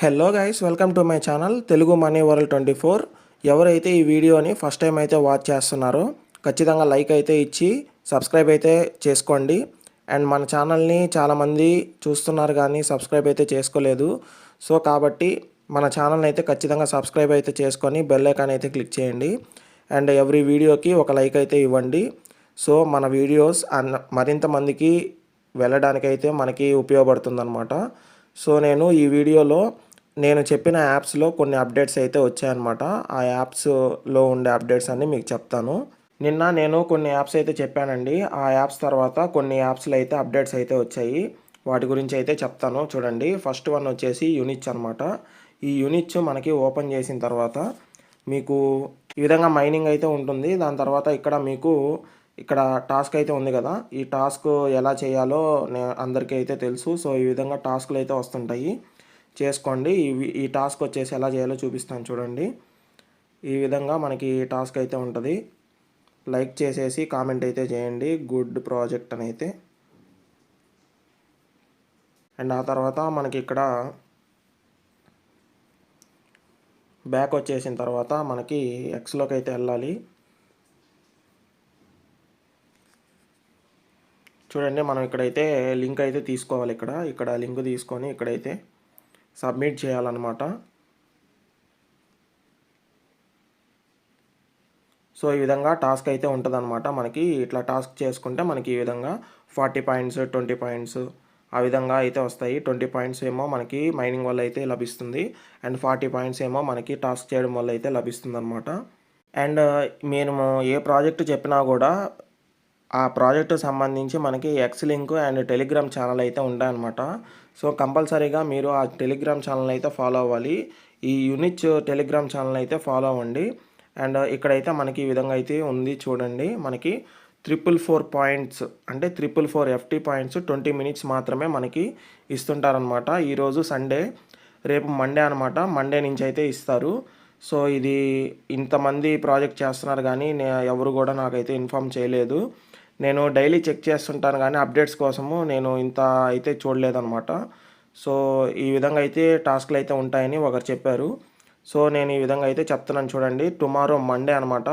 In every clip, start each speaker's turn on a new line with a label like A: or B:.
A: Hello guys, welcome to my channel Telugu money world 24. ఎవరైతే ఈ వీడియోని ఫస్ట్ టైం అయితే వాచ్ చేస్తున్నారో ఖచ్చితంగా లైక్ అయితే ఇచ్చి సబ్స్క్రైబ్ అయితే చేసుకోండి. అండ్ మన ఛానల్ని చాలామంది చూస్తున్నారు కానీ సబ్స్క్రైబ్ అయితే చేసుకోలేదు. సో కాబట్టి మన ఛానల్ని అయితే ఖచ్చితంగా సబ్స్క్రైబ్ అయితే చేసుకొని బెల్ ఐకాన్ అయితే క్లిక్ చేయండి. అండ్ ఎవ్రీ వీడియోకి ఒక లైక్ అయితే ఇవ్వండి. సో మన వీడియోస్ మరింత మందికి వెళ్ళడానికైతే మనకి ఉపయోగపడుతుందన్నమాట. సో నేను ఈ వీడియోలో నేను చెప్పిన యాప్స్లో కొన్ని అప్డేట్స్ అయితే వచ్చాయన్నమాట. ఆ యాప్స్లో ఉండే అప్డేట్స్ అన్నీ మీకు చెప్తాను. నిన్న నేను కొన్ని యాప్స్ అయితే చెప్పానండి. ఆ యాప్స్ తర్వాత కొన్ని యాప్స్లో అయితే అప్డేట్స్ అయితే వచ్చాయి. వాటి గురించి అయితే చెప్తాను చూడండి. ఫస్ట్ వన్ వచ్చేసి యూనిచ్ అనమాట. ఈ యూనిచ్ మనకి ఓపెన్ చేసిన తర్వాత మీకు ఈ విధంగా మైనింగ్ అయితే ఉంటుంది. దాని తర్వాత ఇక్కడ టాస్క్ అయితే ఉంది కదా, ఈ టాస్క్ ఎలా చేయాలో అందరికీ అయితే తెలుసు. సో ఈ విధంగా టాస్క్లు అయితే వస్తుంటాయి, చేసుకోండి. ఈ టాస్క్ వచ్చేసి ఎలా చేయాలో చూపిస్తాను చూడండి. ఈ విధంగా మనకి టాస్క్ అయితే ఉంటుంది. లైక్ చేసేసి కామెంట్ అయితే చేయండి గుడ్ ప్రాజెక్ట్ అని అయితే. అండ్ ఆ తర్వాత మనకి ఇక్కడ బ్యాక్ వచ్చేసిన తర్వాత మనకి ఎక్స్లోకి అయితే వెళ్ళాలి. చూడండి, మనం ఇక్కడైతే లింక్ అయితే తీసుకోవాలి. ఇక్కడ లింక్ తీసుకొని ఇక్కడైతే సబ్మిట్ చేయాలన్నమాట. సో ఈ విధంగా టాస్క్ అయితే ఉంటుందన్నమాట. మనకి ఇట్లా టాస్క్ చేసుకుంటే మనకి ఈ విధంగా 40 పాయింట్స్ 20 పాయింట్స్ ఆ విధంగా అయితే వస్తాయి. 20 పాయింట్స్ ఏమో మనకి మైనింగ్ వల్ల అయితే లభిస్తుంది. అండ్ 40 పాయింట్స్ ఏమో మనకి టాస్క్ చేయడం వల్ల అయితే లభిస్తుంది అనమాట. అండ్ మేము ఏ ప్రాజెక్టు చెప్పినా కూడా ఆ ప్రాజెక్టు సంబంధించి మనకి X link and Telegram channel అయితే ఉంటాయన్నమాట. సో కంపల్సరీగా మీరు ఆ టెలిగ్రామ్ ఛానల్ అయితే ఫాలో అవ్వాలి. ఈ యూనిచ్ టెలిగ్రామ్ ఛానల్ అయితే ఫాలో అవ్వండి. అండ్ ఇక్కడైతే మనకి ఈ విధంగా అయితే ఉంది చూడండి. మనకి 444 పాయింట్స్ అంటే 444 FT పాయింట్స్ 20 మినిట్స్ మాత్రమే మనకి ఇస్తుంటారనమాట. ఈరోజు సండే, రేపు మండే అనమాట. మండే నుంచి అయితే ఇస్తారు. సో ఇది ఇంతమంది ప్రాజెక్ట్ చేస్తున్నారు కానీ ఎవరు కూడా నాకైతే ఇన్ఫామ్ చేయలేదు. నేను డైలీ చెక్ చేస్తుంటాను కానీ అప్డేట్స్ కోసము నేను ఇంత అయితే చూడలేదన్నమాట. సో ఈ విధంగా అయితే టాస్క్లు అయితే ఉంటాయని ఒకరు చెప్పారు. సో నేను ఈ విధంగా అయితే చెప్తున్నాను చూడండి. టుమారో మండే అనమాట.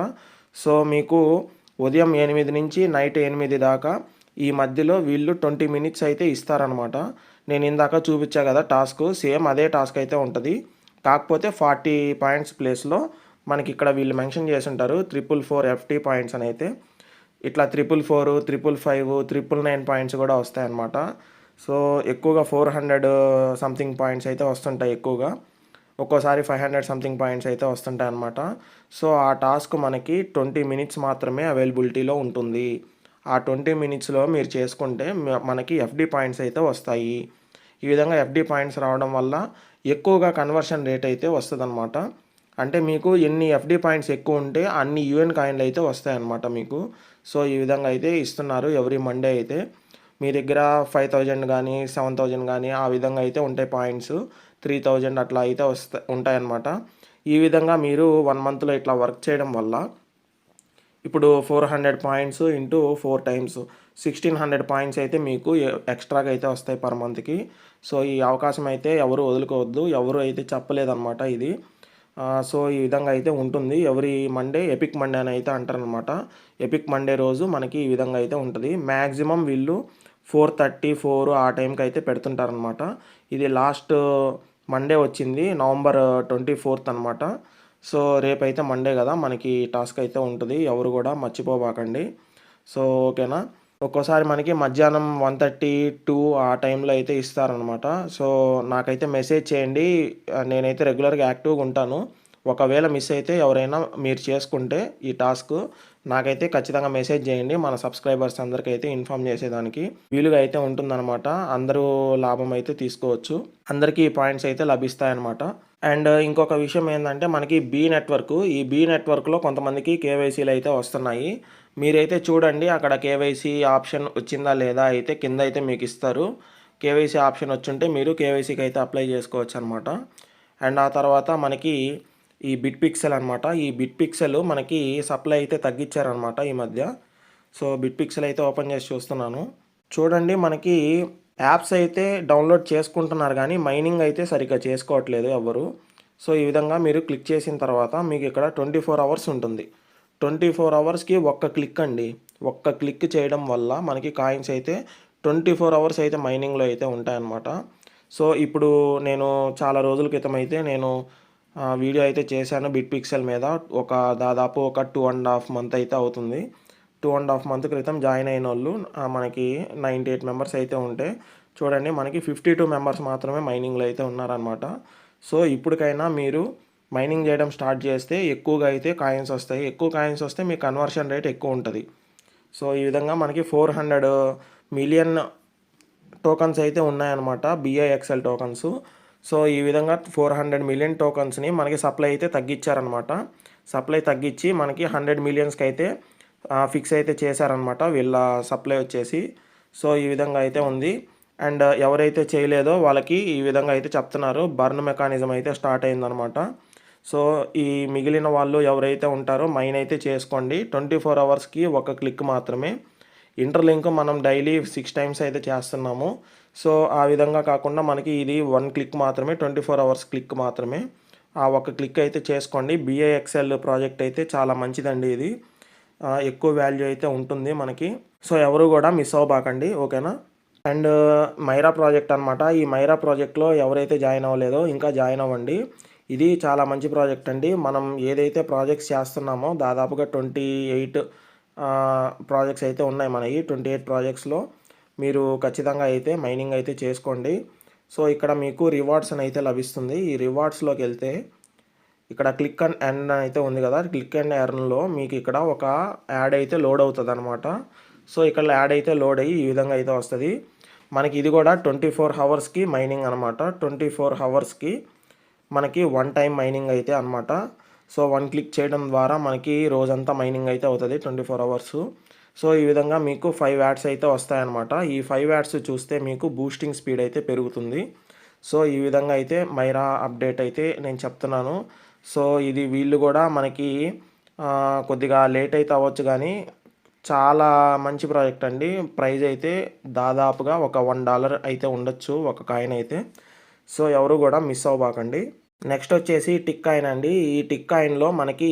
A: సో మీకు ఉదయం 8 నుంచి నైట్ 8 దాకా ఈ మధ్యలో వీళ్ళు 20 మినిట్స్ అయితే ఇస్తారనమాట. నేను ఇందాక చూపించా కదా టాస్క్, సేమ్ అదే టాస్క్ అయితే ఉంటుంది. కాకపోతే 40 పాయింట్స్ ప్లేస్లో మనకి ఇక్కడ వీళ్ళు మెన్షన్ చేసి ఉంటారు 444 FT పాయింట్స్ అని అయితే. ఇట్లా 444, 555, 999 పాయింట్స్ కూడా వస్తాయన్నమాట. సో ఎక్కువగా 400 సంథింగ్ పాయింట్స్ అయితే వస్తుంటాయి ఎక్కువగా. ఒక్కోసారి 500 సంథింగ్ పాయింట్స్ అయితే వస్తుంటాయి అన్నమాట. సో ఆ టాస్క్ మనకి 20 మినిట్స్ మాత్రమే అవైలబిలిటీలో ఉంటుంది. ఆ 20 మినిట్స్లో మీరు చేసుకుంటే మనకి FD పాయింట్స్ అయితే వస్తాయి. ఈ విధంగా FD పాయింట్స్ రావడం వల్ల ఎక్కువగా కన్వర్షన్ రేట్ అయితే వస్తుందన్నమాట. అంటే మీకు ఎన్ని FD పాయింట్స్ ఎక్కువ ఉంటే అన్ని UN కాయిన్లు అయితే వస్తాయన్నమాట మీకు. సో ఈ విధంగా అయితే ఇస్తున్నారు ఎవ్రీ మండే అయితే. మీ దగ్గర 5000 కానీ 7000 కానీ ఆ విధంగా అయితే ఉంటాయి పాయింట్స్. 3000 అట్లా అయితే ఉంటాయన్నమాట. ఈ విధంగా మీరు 1 మంత్లో ఇట్లా వర్క్ చేయడం వల్ల ఇప్పుడు 400 పాయింట్స్ ఇంటూ 4 టైమ్స్ 1600 పాయింట్స్ అయితే మీకు ఎక్స్ట్రాగా అయితే వస్తాయి పర్ మంత్కి. సో ఈ అవకాశం అయితే ఎవరు వదులుకోవద్దు, ఎవరు అయితే చెప్పలేదన్నమాట ఇది. సో ఈ విధంగా అయితే ఉంటుంది ఎవ్రీ మండే. ఎపిక్ మండే అని అయితే అంటారనమాట. ఎపిక్ మండే రోజు మనకి ఈ విధంగా అయితే ఉంటుంది. మ్యాక్సిమం వీళ్ళు 4:34 ఆ టైంకి అయితే పెడుతుంటారనమాట. ఇది లాస్ట్ మండే వచ్చింది, నవంబర్ 24th అనమాట. సో రేపైతే మండే కదా, మనకి టాస్క్ అయితే ఉంటుంది. ఎవరు కూడా మర్చిపోబాకండి. సో ఓకేనా. ఒక్కోసారి మనకి మధ్యాహ్నం 1:32 ఆ టైంలో అయితే ఇస్తారనమాట. సో నాకైతే మెసేజ్ చేయండి, నేనైతే రెగ్యులర్గా యాక్టివ్గా ఉంటాను. ఒకవేళ మిస్ అయితే ఎవరైనా మీరు చేసుకుంటే ఈ టాస్క్ నాకైతే ఖచ్చితంగా మెసేజ్ చేయండి. మన సబ్స్క్రైబర్స్ అందరికీ అయితే ఇన్ఫామ్ చేసేదానికి వీలుగా అయితే ఉంటుందన్నమాట. అందరూ లాభం అయితే తీసుకోవచ్చు, అందరికీ ఈ పాయింట్స్ అయితే లభిస్తాయన్నమాట. అండ్ ఇంకొక విషయం ఏంటంటే మనకి ఈ బీ నెట్వర్క్లో కొంతమందికి కేవైసీలు అయితే వస్తున్నాయి. మీరైతే చూడండి అక్కడ కేవైసీ ఆప్షన్ వచ్చిందా లేదా అయితే కింద అయితే మీకు ఇస్తారు. కేవైసీ ఆప్షన్ వచ్చుంటే మీరు కేవైసీకి అయితే అప్లై చేసుకోవచ్చు అనమాట. అండ్ ఆ తర్వాత మనకి ఈ బిట్ పిక్సెల్ అనమాట. ఈ బిట్ పిక్సెల్ మనకి సప్లై అయితే తగ్గించారనమాట ఈ మధ్య. సో బిట్ పిక్సెల్ అయితే ఓపెన్ చేసి చూస్తున్నాను చూడండి. మనకి యాప్స్ అయితే డౌన్లోడ్ చేసుకుంటున్నారు కానీ మైనింగ్ అయితే సరిగ్గా చేసుకోవట్లేదు ఎవ్వరు. సో ఈ విధంగా మీరు క్లిక్ చేసిన తర్వాత మీకు ఇక్కడ 24 అవర్స్ ఉంటుంది. 24 అవర్స్‌కి ఒక్క క్లిక్ అండి. ఒక్క క్లిక్ చేయడం వల్ల మనకి కాయిన్స్ అయితే 24 అవర్స్ అయితే మైనింగ్‌లో అయితే ఉంటాయన్నమాట. సో ఇప్పుడు నేను చాలా రోజుల క్రితం అయితే నేను వీడియో అయితే చేశాను బిట్ పిక్సెల్ మీద. దాదాపు ఒక 2½ మంత్ అయితే అవుతుంది. 2½ మంత్ క్రితం జాయిన్ అయినోళ్ళు మనకి 98 మెంబర్స్ అయితే ఉంటే చూడండి మనకి 52 మెంబర్స్ మాత్రమే మైనింగ్‌లో అయితే ఉన్నారనమాట. సో ఇప్పటికైనా మీరు మైనింగ్ చేయడం స్టార్ట్ చేస్తే ఎక్కువగా అయితే కాయిన్స్ వస్తాయి. ఎక్కువ కాయిన్స్ వస్తే మీ కన్వర్షన్ రేట్ ఎక్కువ ఉంటుంది. సో ఈ విధంగా మనకి 400 మిలియన్ టోకన్స్ అయితే ఉన్నాయన్నమాట, BIXL టోకన్స్. సో ఈ విధంగా 400 మిలియన్ టోకన్స్ని మనకి సప్లై అయితే తగ్గించారనమాట. సప్లై తగ్గించి మనకి 100 మిలియన్స్కి అయితే ఫిక్స్ అయితే చేశారనమాట వీళ్ళ సప్లై వచ్చేసి. సో ఈ విధంగా అయితే ఉంది. అండ్ ఎవరైతే చేయలేదో వాళ్ళకి ఈ విధంగా అయితే చెప్తున్నారు, బర్న్ మెకానిజం అయితే స్టార్ట్ అయిందనమాట. సో ఈ మిగిలిన వాళ్ళు ఎవరైతే ఉంటారో మైన్ అయితే చేసుకోండి. 24 అవర్స్కి ఒక క్లిక్ మాత్రమే. ఇంటర్లింక్ మనం డైలీ 6 టైమ్స్ అయితే చేస్తున్నాము. సో ఆ విధంగా కాకుండా మనకి ఇది 1 క్లిక్ మాత్రమే, 24 అవర్స్ క్లిక్ మాత్రమే. ఆ ఒక క్లిక్ అయితే చేసుకోండి. BIXL ప్రాజెక్ట్ అయితే చాలా మంచిదండి ఇది. ఎక్కువ వాల్యూ అయితే ఉంటుంది మనకి. సో ఎవరు కూడా మిస్ అవ్వబాకండి, ఓకేనా. అండ్ మైరా ప్రాజెక్ట్ అనమాట. ఈ మైరా ప్రాజెక్ట్లో ఎవరైతే జాయిన్ అవ్వలేదో ఇంకా జాయిన్ అవ్వండి. ఇది చాలా మంచి ప్రాజెక్ట్ అండి. మనం ఏదైతే ప్రాజెక్ట్స్ చేస్తున్నామో దాదాపుగా 28 ప్రాజెక్ట్స్ అయితే ఉన్నాయి మనకి. 28 ప్రాజెక్ట్స్లో మీరు ఖచ్చితంగా అయితే మైనింగ్ అయితే చేసుకోండి. సో ఇక్కడ మీకు రివార్డ్స్ అని అయితే లభిస్తుంది. ఈ రివార్డ్స్లోకి వెళ్తే ఇక్కడ క్లిక్ అండ్ ఎర్న్ అయితే ఉంది కదా, క్లిక్ అండ్ ఎర్న్లో మీకు ఇక్కడ ఒక యాడ్ అయితే లోడ్ అవుతుంది అనమాట. సో ఇక్కడ యాడ్ అయితే లోడ్ అయ్యి ఈ విధంగా అయితే వస్తుంది మనకి. ఇది కూడా 24 అవర్స్కి మైనింగ్ అనమాట. 24 అవర్స్కి మనకి 1 టైం మైనింగ్ అయితే అనమాట. సో 1 క్లిక్ చేయడం ద్వారా మనకి రోజంతా మైనింగ్ అయితే అవుతుంది 24 అవర్స్. సో ఈ విధంగా మీకు 5 యాడ్స్ అయితే వస్తాయన్నమాట. ఈ 5 యాడ్స్ చూస్తే మీకు బూస్టింగ్ స్పీడ్ అయితే పెరుగుతుంది. సో ఈ విధంగా అయితే మైరా అప్డేట్ అయితే నేను చెప్తున్నాను. సో ఇది వీళ్ళు కూడా మనకి కొద్దిగా లేట్ అయితే అవ్వచ్చు కానీ చాలా మంచి ప్రాజెక్ట్ అండి. ప్రైస్ అయితే దాదాపుగా ఒక $1 అయితే ఉండొచ్చు ఒక కాయిన్ అయితే. సో ఎవరు కూడా మిస్ అవ్వబాకండి. నెక్స్ట్ వచ్చేసి టిక్ కాయిన్ అండి. ఈ టిక్ కాయిన్లో మనకి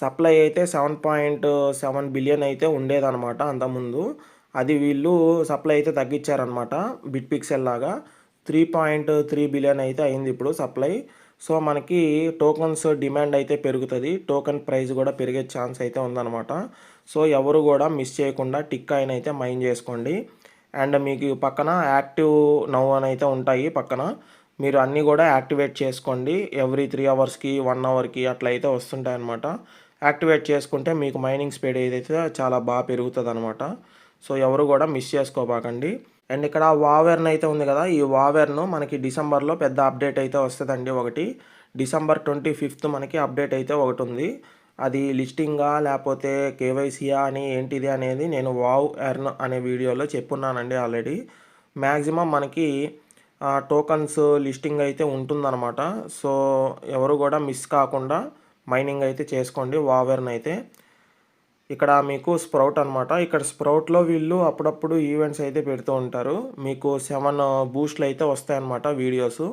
A: సప్లై అయితే 7.7 బిలియన్ అయితే ఉండేదన్నమాట అంతకుముందు. అది వీళ్ళు సప్లై అయితే తగ్గించారనమాట బిట్ పిక్సెల్ లాగా. 3.3 బిలియన్ అయితే అయింది ఇప్పుడు సప్లై. సో మనకి టోకన్స్ డిమాండ్ అయితే పెరుగుతుంది, టోకెన్ ప్రైస్ కూడా పెరిగే ఛాన్స్ అయితే ఉందన్నమాట. సో ఎవరు కూడా మిస్ చేయకుండా టిక్ కాయిన్ అయితే మైన్ చేసుకోండి. అండ్ మీకు పక్కన యాక్టివ్ నౌ అని అయితే ఉంటాయి పక్కన, మీరు అన్నీ కూడా యాక్టివేట్ చేసుకోండి. ఎవ్రీ 3 అవర్స్కి 1 అవర్కి అట్లా అయితే వస్తుంటాయి అన్నమాట. యాక్టివేట్ చేసుకుంటే మీకు మైనింగ్ స్పీడ్ ఏదైతే చాలా బాగా పెరుగుతుంది అనమాట. సో ఎవరు కూడా మిస్ చేసుకోబాకండి. అండ్ ఇక్కడ వావెర్న్ అయితే ఉంది కదా, ఈ వావెర్ను మనకి డిసెంబర్లో పెద్ద అప్డేట్ అయితే వస్తుందండి ఒకటి. December 25th మనకి అప్డేట్ అయితే ఒకటి ఉంది. అది లిస్టింగా లేకపోతే కేవైసీయా అని ఏంటిది అనేది నేను వావ్ ఎర్న్ అనే వీడియోలో చెప్పున్నానండి ఆల్రెడీ. మ్యాక్సిమం మనకి టోకన్స్ లిస్టింగ్ అయితే ఉంటుందన్నమాట. సో ఎవరు కూడా మిస్ కాకుండా మైనింగ్ అయితే చేసుకోండి వావెర్న్ అయితే. ఇక్కడ మీకు స్ప్రౌట్ అనమాట. ఇక్కడ స్ప్రౌట్లో వీళ్ళు అప్పుడప్పుడు ఈవెంట్స్ అయితే పెడుతూ ఉంటారు. మీకు 7 బూస్ట్లు అయితే వస్తాయన్నమాట వీడియోస్.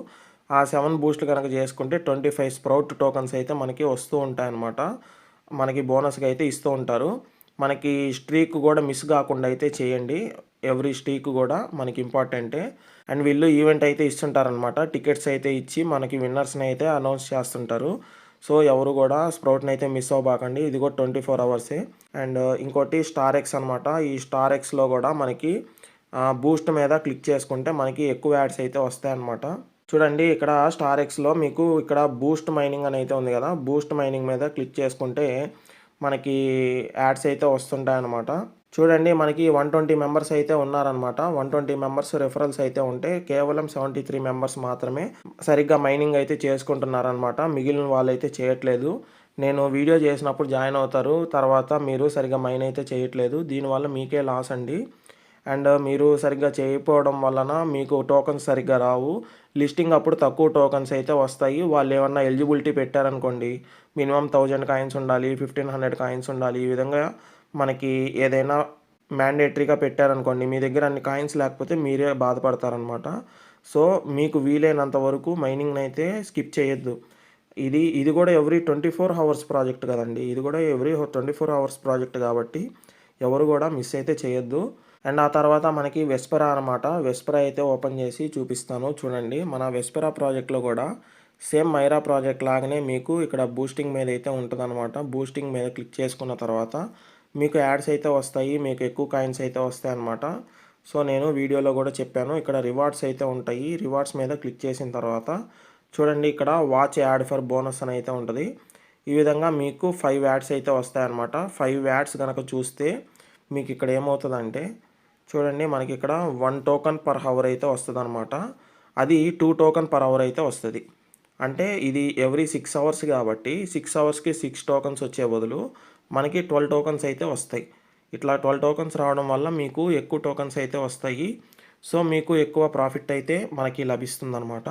A: ఆ 7 బూస్ట్లు కనుక చేసుకుంటే 25 స్ప్రౌట్ టోకన్స్ అయితే మనకి వస్తూ ఉంటాయన్నమాట. మనకి బోనస్గా అయితే ఇస్తూ ఉంటారు. మనకి స్ట్రీక్ కూడా మిస్ కాకుండా అయితే చేయండి. ఎవ్రీ స్ట్రీక్ కూడా మనకి ఇంపార్టెంటే. అండ్ వీళ్ళు ఈవెంట్ అయితే ఇస్తుంటారనమాట. టికెట్స్ అయితే ఇచ్చి మనకి విన్నర్స్ని అయితే అనౌన్స్ చేస్తుంటారు. సో ఎవరు కూడా స్ప్రౌట్ని అయితే మిస్ అవ్వబాకండి. ఇది కూడా 24 అవర్సే. అండ్ ఇంకోటి స్టార్ ఎక్స్ అనమాట. ఈ స్టార్ ఎక్స్లో కూడా మనకి బూస్ట్ మీద క్లిక్ చేసుకుంటే మనకి ఎక్కువ యాడ్స్ అయితే వస్తాయన్నమాట. చూడండి ఇక్కడ స్టార్ ఎక్స్లో మీకు ఇక్కడ బూస్ట్ మైనింగ్ అని అయితే ఉంది కదా, బూస్ట్ మైనింగ్ మీద క్లిక్ చేసుకుంటే మనకి యాడ్స్ అయితే వస్తుంటాయి అన్నమాట. చూడండి మనకి 120 మెంబర్స్ అయితే ఉన్నారనమాట. 120 మెంబర్స్ రెఫరల్స్ అయితే ఉంటే కేవలం 73 మెంబర్స్ మాత్రమే సరిగ్గా మైనింగ్ అయితే చేసుకుంటున్నారనమాట. మిగిలిన వాళ్ళు అయితే చేయట్లేదు. నేను వీడియో చేసినప్పుడు జాయిన్ అవుతారు, తర్వాత మీరు సరిగ్గా మైన్ అయితే చేయట్లేదు. దీనివల్ల మీకే లాస్ అండి. అండ్ మీరు సరిగ్గా చేయకపోవడం వలన మీకు టోకన్స్ సరిగ్గా రావు. లిస్టింగ్ అప్పుడు తక్కువ టోకన్స్ అయితే వస్తాయి. వాళ్ళు ఏమన్నా ఎలిజిబిలిటీ పెట్టారనుకోండి, మినిమం 1000 కాయిన్స్ ఉండాలి, 1500 కాయిన్స్ ఉండాలి. ఈ విధంగా మనకి ఏదైనా మ్యాండేటరీగా పెట్టారనుకోండి, మీ దగ్గర అన్ని కాయిన్స్ లేకపోతే మీరే బాధపడతారనమాట. సో, మీకు వీలైనంత వరకు మైనింగ్‌నైతే స్కిప్ చేయొద్దు. ఇది కూడా ఎవ్రీ 24 హవర్స్ ప్రాజెక్ట్ కదండీ! ఇది కూడా ఎవ్రీ 24 హవర్స్ ప్రాజెక్ట్ కాబట్టి ఎవరు కూడా మిస్ అయితే చేయొద్దు. అండ్ ఆ తర్వాత మనకి వెస్పెరా అనమాట. వెస్పెరా అయితే ఓపెన్ చేసి చూపిస్తాను చూడండి. మన వెస్పెరా ప్రాజెక్ట్‌లో కూడా సేమ్ మైరా ప్రాజెక్ట్ లాగానే మీకు ఇక్కడ బూస్టింగ్ మీద అయితే ఉంటదనమాట. బూస్టింగ్ మీద క్లిక్ చేసుకున్న తర్వాత మీకు యాడ్స్ అయితే వస్తాయి. మీకు ఎక్కువ కాయిన్స్ అయితే వస్తాయన్నమాట. సో, నేను వీడియోలో కూడా చెప్పాను. ఇక్కడ రివార్డ్స్ అయితే ఉంటాయి. రివార్డ్స్ మీద క్లిక్ చేసిన తర్వాత చూడండి, ఇక్కడ వాచ్ యాడ్ ఫర్ బోనస్ అని అయితే ఉంటుంది. ఈ విధంగా మీకు 5 యాడ్స్ అయితే వస్తాయన్నమాట. 5 యాడ్స్ కనుక చూస్తే మీకు ఇక్కడ ఏమవుతుందంటే చూడండి, మనకి ఇక్కడ 1 టోకన్ పర్ హవర్ అయితే వస్తుందన్నమాట. అది 2 టోకన్ పర్ అవర్ అయితే వస్తుంది. అంటే ఇది ఎవ్రీ 6 అవర్స్ కాబట్టి 6 అవర్స్కి 6 టోకన్స్ వచ్చే బదులు మనకి 12 టోకన్స్ అయితే వస్తాయి. ఇట్లా 12 టోకన్స్ రావడం వల్ల మీకు ఎక్కువ టోకన్స్ అయితే వస్తాయి. సో, మీకు ఎక్కువ ప్రాఫిట్ అయితే మనకి లభిస్తుందన్నమాట.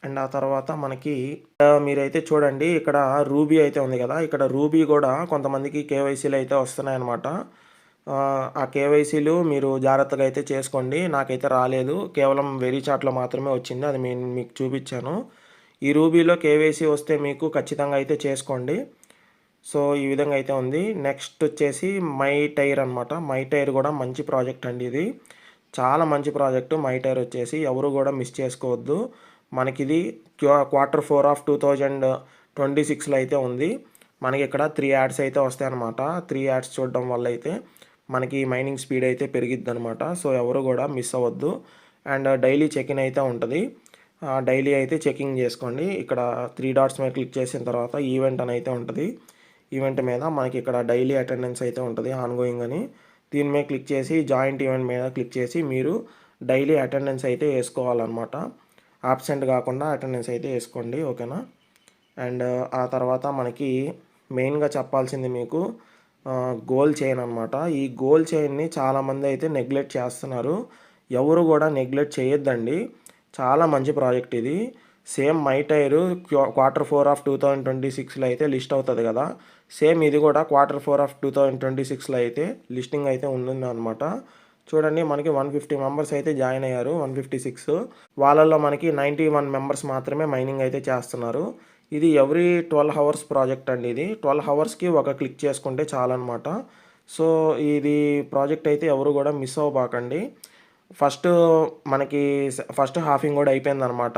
A: అండ్ ఆ తర్వాత మనకి మీరైతే చూడండి, ఇక్కడ రూబీ అయితే ఉంది కదా, ఇక్కడ రూబీ కూడా కొంతమందికి కేవైసీలు అయితే వస్తున్నాయన్నమాట. ఆ కేవైసీలు మీరు జాగ్రత్తగా అయితే చేసుకోండి. నాకైతే రాలేదు, కేవలం వెరీ చాట్లో మాత్రమే వచ్చింది. అది మీకు చూపించాను. ఈ రూబీలో కేవైసీ వస్తే మీకు ఖచ్చితంగా అయితే చేసుకోండి. సో, ఈ విధంగా అయితే ఉంది. నెక్స్ట్ వచ్చేసి మై టైర్ అనమాట. మై టైర్ కూడా మంచి ప్రాజెక్ట్ అండి. ఇది చాలా మంచి ప్రాజెక్టు. మై టైర్ వచ్చేసి ఎవరు కూడా మిస్ చేసుకోవద్దు. మనకిది Q4 ఆఫ్ 2026లో అయితే ఉంది. మనకి ఇక్కడ 3 యాడ్స్ అయితే వస్తాయి అనమాట. 3 యాడ్స్ చూడడం వల్ల అయితే మనకి మైనింగ్ స్పీడ్ అయితే పెరిగిద్ది అనమాట. సో, ఎవరు కూడా మిస్ అవ్వద్దు. అండ్ డైలీ చెకింగ్ అయితే ఉంటుంది. డైలీ అయితే చెకింగ్ చేసుకోండి. ఇక్కడ 3 డాట్స్ మీద క్లిక్ చేసిన తర్వాత ఈవెంట్ అని అయితే ఉంటుంది. ఈవెంట్ మీద మనకి ఇక్కడ డైలీ అటెండెన్స్ అయితే ఉంటుంది, ఆన్గోయింగ్ అని. దీని మీద క్లిక్ చేసి జాయింట్ ఈవెంట్ మీద క్లిక్ చేసి మీరు డైలీ అటెండెన్స్ అయితే వేసుకోవాలన్నమాట. ఆబ్సెంట్ కాకుండా అటెండెన్స్ అయితే వేసుకోండి, ఓకేనా. అండ్ ఆ తర్వాత మనకి మెయిన్గా చెప్పాల్సింది మీకు గోల్ చైన్ అనమాట. ఈ గోల్ చైన్ని చాలామంది అయితే నెగ్లెక్ట్ చేస్తున్నారు. ఎవరు కూడా నెగ్లెక్ట్ చేయొద్దండి. చాలా మంచి ప్రాజెక్ట్ ఇది. Same my tier Q4 of 2026లో అయితే లిస్ట్ అవుతుంది కదా, సేమ్ ఇది కూడా Q4 ఆఫ్ 2026లో అయితే లిస్టింగ్ అయితే ఉందన్నమాట. చూడండి, మనకి 150 మెంబర్స్ అయితే జాయిన్ అయ్యారు. 156 వాళ్ళల్లో మనకి 91 మెంబర్స్ మాత్రమే మైనింగ్ అయితే చేస్తున్నారు. ఇది ఎవ్రీ 12 అవర్స్ ప్రాజెక్ట్ అండి. ఇది 12 అవర్స్కి ఒక క్లిక్ చేసుకుంటే చాలన్నమాట. సో, ఇది ప్రాజెక్ట్ అయితే ఎవరు కూడా మిస్ అవ్వబాకండి. ఫస్ట్ హాఫింగ్ కూడా అయిపోయిందనమాట.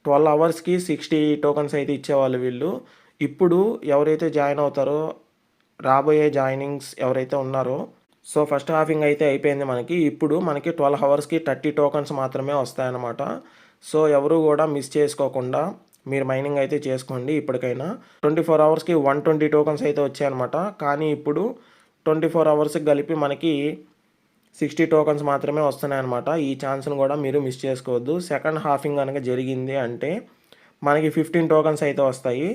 A: 12 అవర్స్కి 60 టోకన్స్ అయితే ఇచ్చేవాళ్ళు వీళ్ళు. ఇప్పుడు ఎవరైతే జాయిన్ అవుతారో, రాబోయే జాయినింగ్స్ ఎవరైతే ఉన్నారో, సో ఫస్ట్ హాఫింగ్ అయితే అయిపోయింది మనకి. ఇప్పుడు మనకి 12 అవర్స్కి 30 టోకన్స్ మాత్రమే వస్తాయన్నమాట. సో, ఎవరు కూడా మిస్ చేసుకోకుండా మీరు మైనింగ్ అయితే చేసుకోండి. ఇప్పటికైనా 24 అవర్స్కి 120 టోకన్స్ అయితే వచ్చాయన్నమాట. కానీ ఇప్పుడు 24 అవర్స్కి కలిపి మనకి 60 టోకన్స్ మాత్రమే వస్తున్నాయన్నమాట. ఈ ఛాన్స్ను కూడా మీరు మిస్ చేసుకోవద్దు. సెకండ్ హాఫింగ్ కనుక జరిగింది అంటే మనకి 15 టోకన్స్ అయితే వస్తాయి.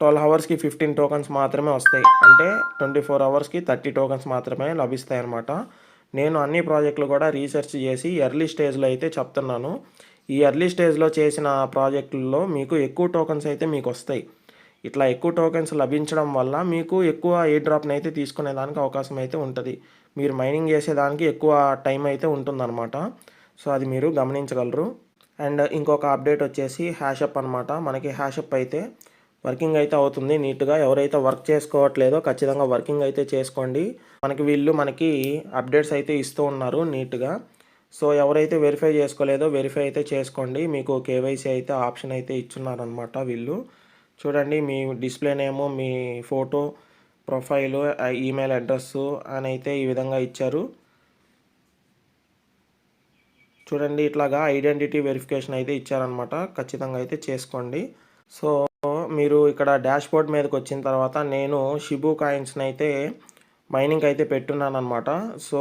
A: 12 అవర్స్కి 15 టోకన్స్ మాత్రమే వస్తాయి. అంటే 24 అవర్స్కి 30 టోకన్స్ మాత్రమే లభిస్తాయి అన్నమాట. నేను అన్ని ప్రాజెక్టులు కూడా రీసెర్చ్ చేసి ఎర్లీ స్టేజ్లో అయితే చెప్తున్నాను. ఈ ఎర్లీ స్టేజ్లో చేసిన ప్రాజెక్టుల్లో మీకు ఎక్కువ టోకన్స్ అయితే మీకు వస్తాయి. ఇట్లా ఎక్కువ టోకెన్స్ లభించడం వల్ల మీకు ఎక్కువ ఎయిర్ డ్రాప్ని అయితే తీసుకునేదానికి అవకాశం అయితే ఉంటుంది. మీరు మైనింగ్ చేసేదానికి ఎక్కువ టైం అయితే ఉంటుందన్నమాట. సో, అది మీరు గమనించగలరు. అండ్ ఇంకొక అప్డేట్ వచ్చేసి హ్యాషప్ అనమాట. మనకి హ్యాషప్ అయితే వర్కింగ్ అయితే అవుతుంది నీట్గా. ఎవరైతే వర్క్ చేసుకోవట్లేదో ఖచ్చితంగా వర్కింగ్ అయితే చేసుకోండి. వీళ్ళు మనకి అప్డేట్స్ అయితే ఇస్తూ ఉన్నారు నీట్గా. సో, ఎవరైతే వెరిఫై చేసుకోలేదో వెరిఫై అయితే చేసుకోండి. మీకు కేవైసీ అయితే ఆప్షన్ అయితే ఇచ్చున్నారనమాట వీళ్ళు. చూడండి, మీ డిస్ప్లే నేము, మీ ఫోటో, ప్రొఫైలు, ఈమెయిల్ అడ్రస్సు అని అయితే ఈ విధంగా ఇచ్చారు. చూడండి, ఇట్లాగా ఐడెంటిటీ వెరిఫికేషన్ అయితే ఇచ్చారనమాట. ఖచ్చితంగా అయితే చేసుకోండి. సో, మీరు ఇక్కడ డాష్ బోర్డ్ మీదకి వచ్చిన తర్వాత నేను షిబు కాయిన్స్ని అయితే మైనింగ్ అయితే పెట్టున్నాను అనమాట. సో,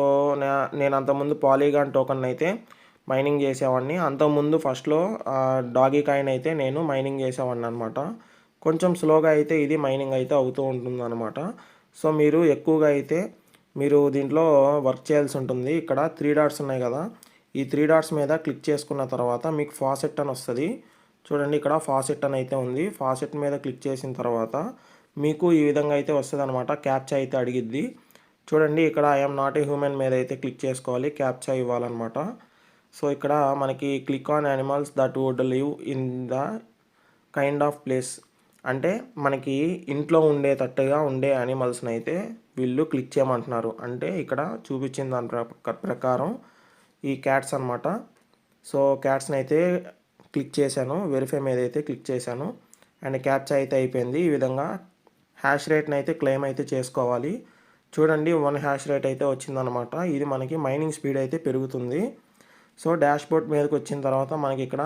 A: నేను అంతకుముందు పాలీగాన్ టోకన్ అయితే మైనింగ్ చేసేవాడిని. అంతకుముందు ఫస్ట్లో డాగీ కాయిన్ అయితే నేను మైనింగ్ చేసేవాడిని అనమాట. కొంచెం స్లోగా అయితే ఇది మైనింగ్ అయితే అవుతూ ఉంటుంది అనమాట. సో, మీరు ఎక్కువగా అయితే మీరు దీంట్లో వర్క్ చేయాల్సి ఉంటుంది. ఇక్కడ 3 డాట్స్ ఉన్నాయి కదా, ఈ 3 డాట్స్ మీద క్లిక్ చేసుకున్న తర్వాత మీకు ఫాసెట్ అని వస్తుంది. చూడండి, ఇక్కడ ఫాసెట్ అని అయితే ఉంది. ఫాసెట్ మీద క్లిక్ చేసిన తర్వాత మీకు ఈ విధంగా అయితే వస్తుంది అనమాట. క్యాప్చా అయితే అడిగిద్ది. చూడండి ఇక్కడ ఐఎమ్ నాట్ ఏ హ్యూమన్ మీద అయితే క్లిక్ చేసుకోవాలి, క్యాప్చా ఇవ్వాలన్నమాట. సో ఇక్కడ మనకి click on animals that would live in the kind of place, అంటే మనకి ఇంట్లో ఉండేటట్టుగా ఉండే యానిమల్స్ని అయితే వీళ్ళు క్లిక్ చేయమంటున్నారు. అంటే ఇక్కడ చూపించిన దాని ప్రకారం ఈ క్యాట్స్ అనమాట. సో క్యాట్స్ని అయితే క్లిక్ చేశాను, వెరిఫై మీద అయితే క్లిక్ చేశాను అండ్ క్యాప్చా అయితే అయిపోయింది. ఈ విధంగా హ్యాష్ రేట్ని అయితే క్లెయిమ్ అయితే చేసుకోవాలి. చూడండి 1 హ్యాష్ రేట్ అయితే వచ్చిందనమాట. ఇది మనకి మైనింగ్ స్పీడ్ అయితే పెరుగుతుంది. సో డాష్బోర్డ్ మీదకి వచ్చిన తర్వాత మనకి ఇక్కడ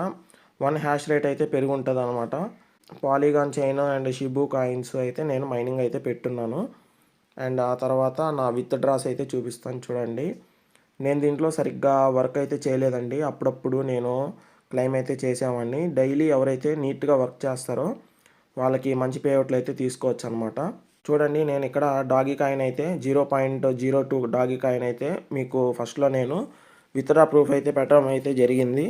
A: 1 హ్యాష్ రేట్ అయితే పెరిగి ఉంటుంది అనమాట. Polygon chain and Shibu coins అయితే నేను మైనింగ్ అయితే పెట్టున్నాను. అండ్ ఆ తర్వాత నా విత్ డ్రాస్ అయితే చూపిస్తాను చూడండి. నేను దీంట్లో సరిగ్గా వర్క్ అయితే చేయలేదండి, అప్పుడప్పుడు నేను క్లెయిమ్ అయితే చేసేవాడిని. డైలీ ఎవరైతే నీట్గా వర్క్ చేస్తారో వాళ్ళకి మంచి పేఅవుట్లు అయితే తీసుకోవచ్చు అనమాట. చూడండి నేను ఇక్కడ డాగీ కాయిన్ అయితే 0.02 డాగీ కాయిన్ అయితే మీకు ఫస్ట్లో నేను విత్డ్రా ప్రూఫ్ అయితే పెట్టడం అయితే జరిగింది.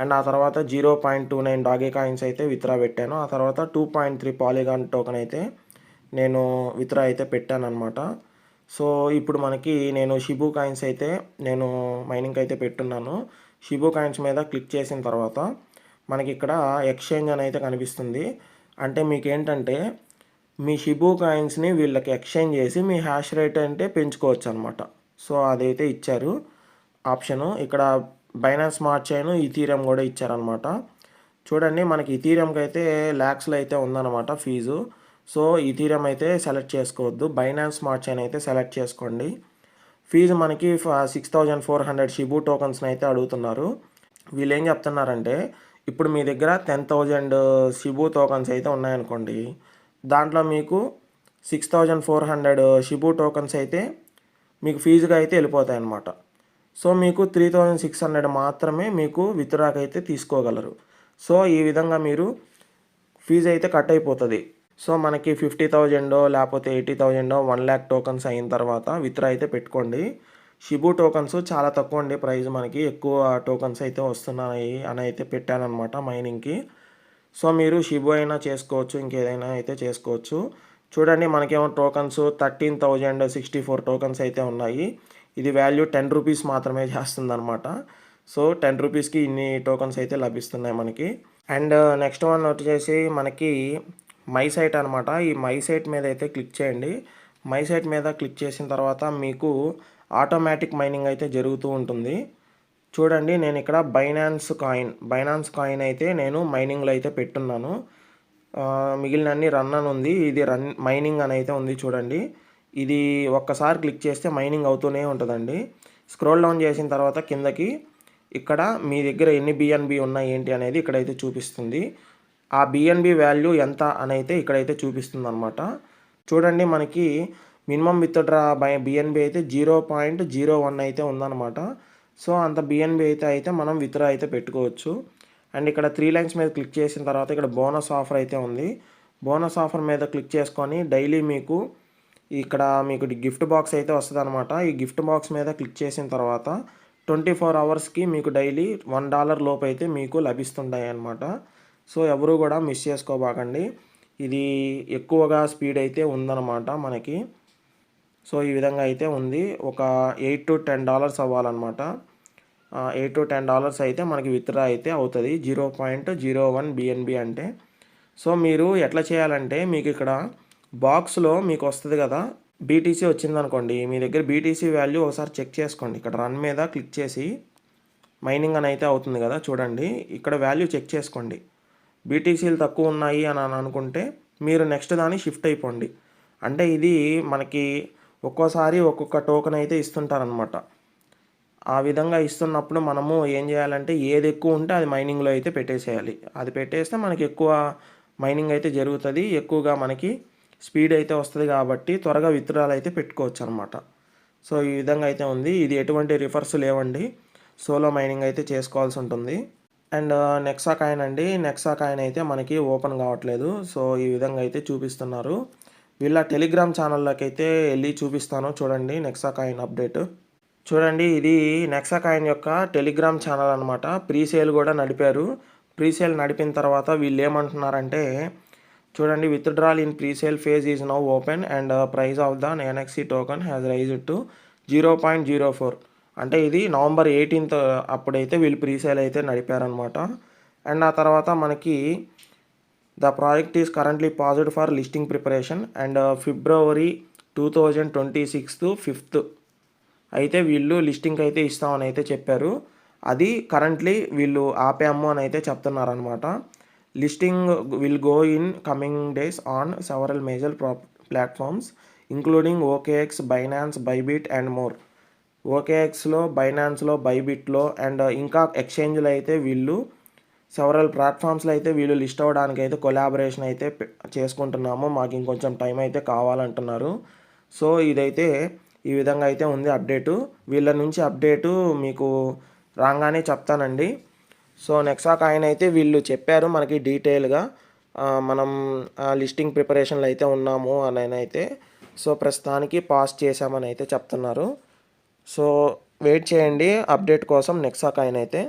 A: అండ్ ఆ తర్వాత 0.29 డాగీ కాయిన్స్ అయితే విత్డ్రా పెట్టాను. ఆ తర్వాత 2.3 పాలిగాన్ టోకెన్ అయితే నేను విత్డ్రా అయితే పెట్టాను అనమాట. సో ఇప్పుడు మనకి నేను షిబు కాయిన్స్ అయితే నేను మైనింగ్ అయితే పెట్టున్నాను. షిబు కాయిన్స్ మీద క్లిక్ చేసిన తర్వాత మనకి ఇక్కడ ఎక్స్చేంజ్ అని అయితే కనిపిస్తుంది. అంటే మీకు ఏంటంటే మీ షిబు కాయిన్స్ని వీళ్ళకి ఎక్స్చేంజ్ చేసి మీ హ్యాష్ రేట్ అంటే పెంచుకోవచ్చు అనమాట. సో అదైతే ఇచ్చారు ఆప్షను. ఇక్కడ బైనాన్స్ స్మార్ట్ చైన్, ఇథీరియం కూడా ఇచ్చారనమాట. చూడండి మనకి ఇథీరియంకి అయితే ల్యాక్స్లో అయితే ఉందన్నమాట ఫీజు. సో ఇథీరియం అయితే సెలెక్ట్ చేసుకోవద్దు, బైనాన్స్ స్మార్ట్ చైన్ అయితే సెలెక్ట్ చేసుకోండి. ఫీజు మనకి 6400 షిబు టోకన్స్ని అయితే అడుగుతున్నారు. వీళ్ళు ఏం చెప్తున్నారంటే ఇప్పుడు మీ దగ్గర 10,000 షిబు టోకన్స్ అయితే ఉన్నాయనుకోండి, దాంట్లో మీకు 6400 షిబు టోకన్స్ అయితే మీకు ఫీజుగా అయితే వెళ్ళిపోతాయి అన్నమాట. సో మీకు 3600 మాత్రమే మీకు విత్డ్రాకి అయితే తీసుకోగలరు. సో ఈ విధంగా మీరు ఫీజు అయితే కట్ అయిపోతుంది. సో మనకి 50,000 లేకపోతే 80,000 1 lakh టోకన్స్ అయిన తర్వాత విత్డ్రా అయితే పెట్టుకోండి. షిబు టోకన్స్ చాలా తక్కువ అండి ప్రైస్, మనకి ఎక్కువ టోకన్స్ అయితే వస్తున్నాయి అని అయితే పెట్టానమాట మైనింగ్కి. సో మీరు షిబు అయినా చేసుకోవచ్చు, ఇంకేదైనా అయితే చేసుకోవచ్చు. చూడండి మనకేమో టోకన్స్ 13,064 టోకన్స్ అయితే ఉన్నాయి. ఇది వాల్యూ 10 రూపీస్ మాత్రమే చేస్తుంది అనమాట. సో 10 రూపీస్కి ఇన్ని టోకన్స్ అయితే లభిస్తున్నాయి మనకి. అండ్ నెక్స్ట్ వన్ వచ్చేసి మనకి మై సైట్ అనమాట. ఈ మై సైట్ మీద అయితే క్లిక్ చేయండి. మై సైట్ మీద క్లిక్ చేసిన తర్వాత మీకు ఆటోమేటిక్ మైనింగ్ అయితే జరుగుతూ ఉంటుంది. చూడండి నేను ఇక్కడ బైనాన్స్ కాయిన్ అయితే నేను మైనింగ్లో అయితే పెట్టున్నాను. మిగిలిన అన్ని రన్ అని ఉంది, ఇది మైనింగ్ అని అయితే ఉంది. చూడండి ఇది ఒక్కసారి క్లిక్ చేస్తే మైనింగ్ అవుతూనే ఉంటుందండి. స్క్రోల్ డౌన్ చేసిన తర్వాత కిందకి ఇక్కడ మీ దగ్గర ఎన్ని బిఎన్బి ఉన్నాయి ఏంటి అనేది ఇక్కడైతే చూపిస్తుంది. ఆ బిఎన్బి వాల్యూ ఎంత అని అయితే ఇక్కడైతే చూపిస్తుంది అనమాట. చూడండి మనకి మినిమం విత్డ్రా బిఎన్బి అయితే 0.01 అయితే ఉందన్నమాట. సో అంత బిఎన్బి అయితే మనం విత్డ్రా అయితే పెట్టుకోవచ్చు. అండ్ ఇక్కడ 3 లైన్స్ మీద క్లిక్ చేసిన తర్వాత ఇక్కడ బోనస్ ఆఫర్ అయితే ఉంది. బోనస్ ఆఫర్ మీద క్లిక్ చేసుకొని డైలీ మీకు ఇక్కడ మీకు గిఫ్ట్ బాక్స్ అయితే వస్తుంది అనమాట. ఈ గిఫ్ట్ బాక్స్ మీద క్లిక్ చేసిన తర్వాత 24 అవర్స్కి మీకు డైలీ $1 లోపు అయితే మీకు లభిస్తుంటాయి అన్నమాట. సో ఎవరు కూడా మిస్ చేసుకోబాకండి, ఇది ఎక్కువగా స్పీడ్ అయితే ఉందన్నమాట మనకి. సో ఈ విధంగా అయితే ఉంది. ఒక $8 to $10 అవ్వాలన్నమాట. $8 to $10 అయితే మనకి విత్డ్రా అయితే అవుతుంది 0.01 బిఎన్బి అంటే. సో మీరు ఎట్లా చేయాలంటే మీకు ఇక్కడ బాక్స్లో మీకు వస్తుంది కదా బీటీసీ వచ్చిందనుకోండి, మీ దగ్గర బీటీసీ వాల్యూ ఒకసారి చెక్ చేసుకోండి. ఇక్కడ రన్ మీద క్లిక్ చేసి మైనింగ్ అని అయితే అవుతుంది కదా, చూడండి ఇక్కడ వాల్యూ చెక్ చేసుకోండి. బీటీసీలు తక్కువ ఉన్నాయి అని అనుకుంటే మీరు నెక్స్ట్ దాన్ని షిఫ్ట్ అయిపోండి. అంటే ఇది మనకి ఒక్కోసారి ఒక్కొక్క టోకెన్ అయితే ఇస్తుంటారనమాట. ఆ విధంగా ఇస్తున్నప్పుడు మనము ఏం చేయాలంటే ఏది ఎక్కువ ఉంటే అది మైనింగ్లో అయితే పెట్టేసేయాలి. అది పెట్టేస్తే మనకి ఎక్కువ మైనింగ్ అయితే జరుగుతుంది, ఎక్కువగా మనకి స్పీడ్ అయితే వస్తుంది కాబట్టి త్వరగా విత్డ్రాలు అయితే పెట్టుకోవచ్చు అనమాట. సో ఈ విధంగా అయితే ఉంది. ఇది ఎటువంటి రిఫర్స్ లేవండి, సోలో మైనింగ్ అయితే చేసుకోవాల్సి ఉంటుంది. అండ్ నెక్సా కాయిన్ అండి, నెక్సా కాయిన్ అయితే మనకి ఓపెన్ కావట్లేదు. సో ఈ విధంగా అయితే చూపిస్తున్నారు. వీళ్ళ టెలిగ్రామ్ ఛానల్లోకి అయితే వెళ్ళి చూపిస్తాను చూడండి. నెక్సా కాయిన్ అప్డేట్ చూడండి, ఇది నెక్సా కాయిన్ యొక్క టెలిగ్రామ్ ఛానల్ అనమాట. ప్రీసేల్ కూడా నడిపారు. ప్రీసేల్ నడిపిన తర్వాత వీళ్ళు ఏమంటున్నారంటే చూడండి, withdrawal in presale phase is now open and price of the NXC token has raised to 0.04. అంటే ఇది November 18th అప్పుడైతే వీళ్ళు ప్రీసేల్ అయితే నడిపారనమాట. అండ్ ఆ తర్వాత మనకి the project is currently paused for listing preparation and February 2026 5th అయితే వీళ్ళు లిస్టింగ్ అయితే ఇస్తామని అయితే చెప్పారు. అది కరెంట్లీ వీళ్ళు ఆపాము అని అయితే చెప్తున్నారనమాట. Listing will go in coming days on several major platforms including OKX, Binance, Bybit and more. ఓకేఎక్స్లో, బైనాన్స్లో, బైబిట్లో అండ్ ఇంకా ఎక్స్చేంజ్లో అయితే వీళ్ళు సెవరల్ ప్లాట్ఫామ్స్లో అయితే వీళ్ళు లిస్ట్ అవ్వడానికి అయితే కొలాబరేషన్ అయితే చేసుకుంటున్నాము, మాకు ఇంకొంచెం టైం అయితే కావాలంటున్నారు. సో ఇదైతే ఈ విధంగా అయితే ఉంది అప్డేటు. వీళ్ళ నుంచి అప్డేటు మీకు రాగానే చెప్తానండి. సో నెక్సా కాయిన్ అయితే వీళ్ళు చెప్పారు మనకి డీటెయిల్గా, మనం లిస్టింగ్ ప్రిపరేషన్లో అయితే ఉన్నాము అని అయితే. సో ప్రస్తుతానికి పాస్ చేసామని అయితే చెప్తున్నారు. సో వెయిట్ చేయండి అప్డేట్ కోసం నెక్సా కాయిన్ అయితే.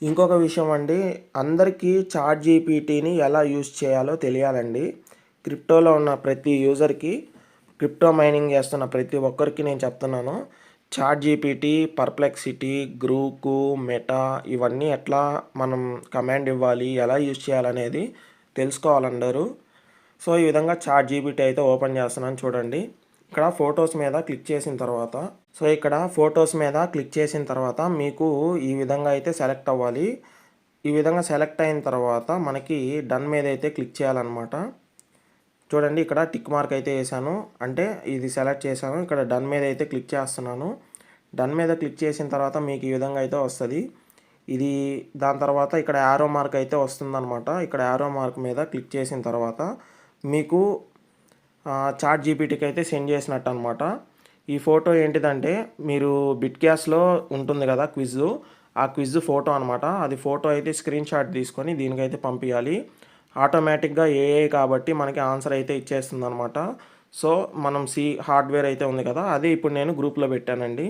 A: ఇంకొక విషయం అండి, అందరికీ చాట్ జీపీటీని ఎలా యూజ్ చేయాలో తెలియాలండి. క్రిప్టోలో ఉన్న ప్రతి యూజర్కి, క్రిప్టో మైనింగ్ చేస్తున్న ప్రతి ఒక్కరికి నేను చెప్తున్నాను, చాట్ జీపీటీ, పర్ప్లెక్సిటీ, గ్రూకు, మెటా ఇవన్నీ ఎట్లా మనం కమాండ్ ఇవ్వాలి, ఎలా యూజ్ చేయాలనేది తెలుసుకోవాలందరూ. సో ఈ విధంగా చాట్ జీపీటీ అయితే ఓపెన్ చేస్తున్నాను చూడండి. ఇక్కడ ఫొటోస్ మీద క్లిక్ చేసిన తర్వాత, మీకు ఈ విధంగా అయితే సెలెక్ట్ అవ్వాలి. ఈ విధంగా సెలెక్ట్ అయిన తర్వాత మనకి డన్ మీద అయితే క్లిక్ చేయాలన్నమాట. చూడండి, ఇక్కడ టిక్ మార్క్ అయితే వేసాను, అంటే ఇది సెలెక్ట్ చేశాను. ఇక్కడ డన్ మీద అయితే క్లిక్ చేస్తున్నాను. డన్ మీద క్లిక్ చేసిన తర్వాత మీకు ఈ విధంగా అయితే వస్తుంది ఇది. దాని తర్వాత ఇక్కడ యారో మార్క్ అయితే వస్తుందన్నమాట. ఇక్కడ యారో మార్క్ మీద క్లిక్ చేసిన తర్వాత మీకు చాట్ జీపీటీకి అయితే సెండ్ చేసినట్టు అనమాట. ఈ ఫోటో ఏంటిదంటే, మీరు బిట్గ్యాస్లో ఉంటుంది కదా క్విజ్, ఆ క్విజ్ ఫోటో అనమాట. అది ఫోటో అయితే స్క్రీన్ షాట్ తీసుకొని దీనికైతే పంపించాలి. ఆటోమేటిక్గా ఏఐ కాబట్టి మనకి ఆన్సర్ అయితే ఇచ్చేస్తుంది అనమాట. సో మనం సి హార్డ్వేర్ అయితే ఉంది కదా, అది ఇప్పుడు నేను గ్రూప్లో పెట్టానండి.